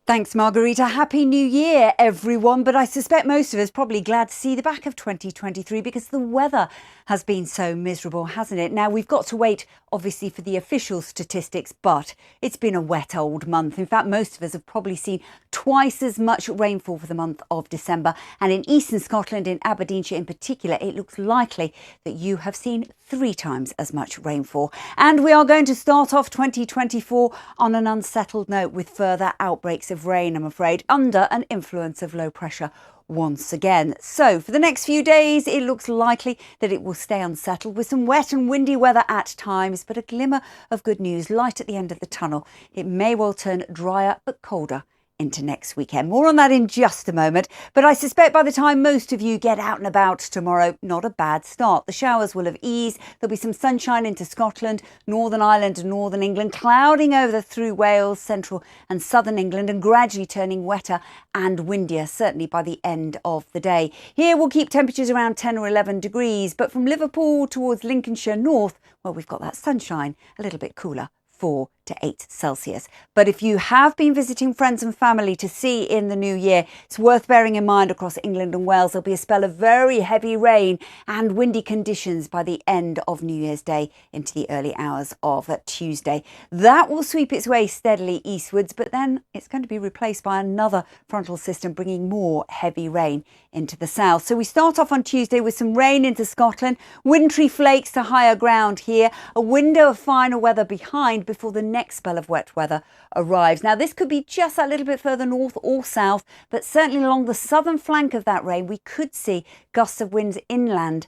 Thanks, Margarita. Happy New Year, everyone. But I suspect most of us probably glad to see the back of 2023 because the weather has been so miserable, hasn't it? Now, we've got to wait, obviously, for the official statistics, but it's been a wet old month. In fact, most of us have probably seen twice as much rainfall for the month of December. And in eastern Scotland, in Aberdeenshire in particular, it looks likely that you have seen 3 times as much rainfall. And we are going to start off 2024 on an unsettled note with further outbreaks of rain, I'm afraid, under an influence of low pressure once again. So for the next few days, it looks likely that it will stay unsettled with some wet and windy weather at times, but a glimmer of good news, light at the end of the tunnel. It may well turn drier but colder into next weekend. More on that in just a moment. But I suspect by the time most of you get out and about tomorrow, not a bad start. The showers will have eased. There'll be some sunshine into Scotland, Northern Ireland and Northern England, clouding over through Wales, central and southern England, and gradually turning wetter and windier, certainly by the end of the day. Here we'll keep temperatures around 10 or 11 degrees, but from Liverpool towards Lincolnshire north, well, we've got that sunshine, a little bit cooler. 4 to 8 Celsius. But if you have been visiting friends and family to see in the new year, it's worth bearing in mind across England and Wales, there'll be a spell of very heavy rain and windy conditions by the end of New Year's Day into the early hours of Tuesday. That will sweep its way steadily eastwards, but then it's going to be replaced by another frontal system bringing more heavy rain into the south. So we start off on Tuesday with some rain into Scotland, wintry flakes to higher ground here, a window of finer weather behind before the next spell of wet weather arrives. Now, this could be just a little bit further north or south, but certainly along the southern flank of that rain, we could see gusts of winds inland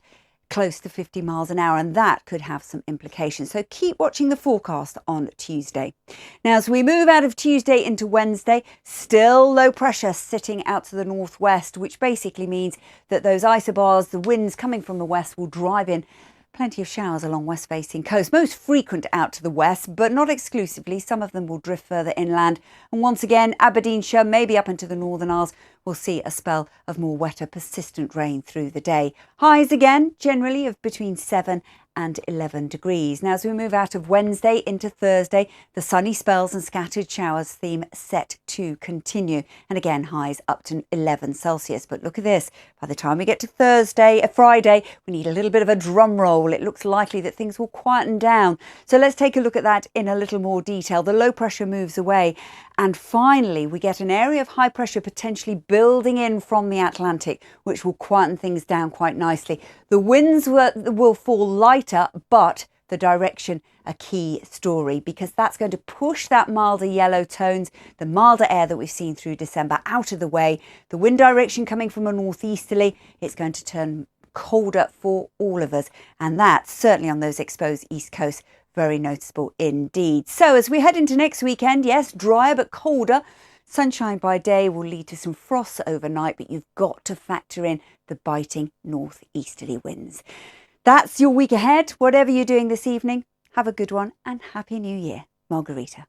close to 50 miles an hour, and that could have some implications. So keep watching the forecast on Tuesday. Now, as we move out of Tuesday into Wednesday, still low pressure sitting out to the northwest, which basically means that those isobars, the winds coming from the west, will drive in plenty of showers along west-facing coast, most frequent out to the west, but not exclusively. Some of them will drift further inland. And once again, Aberdeenshire, maybe up into the Northern Isles, will see a spell of more wetter, persistent rain through the day. Highs again, generally of between 7 and 11 degrees. Now, as we move out of Wednesday into Thursday, the sunny spells and scattered showers theme set to continue. And again, highs up to 11 Celsius. But look at this. By the time we get to Friday, we need a little bit of a drum roll. It looks likely that things will quieten down. So let's take a look at that in a little more detail. The low pressure moves away. And finally, we get an area of high pressure potentially building in from the Atlantic, which will quieten things down quite nicely. The winds will fall lighter, but the direction a key story, because that's going to push that milder yellow tones, the milder air that we've seen through December, out of the way. The wind direction coming from a northeasterly, it's going to turn colder for all of us. And that's certainly on those exposed east coast. Very noticeable indeed. So as we head into next weekend, yes, drier but colder. Sunshine by day will lead to some frosts overnight, but you've got to factor in the biting northeasterly winds. That's your week ahead. Whatever you're doing this evening, have a good one and Happy New Year. Margarita.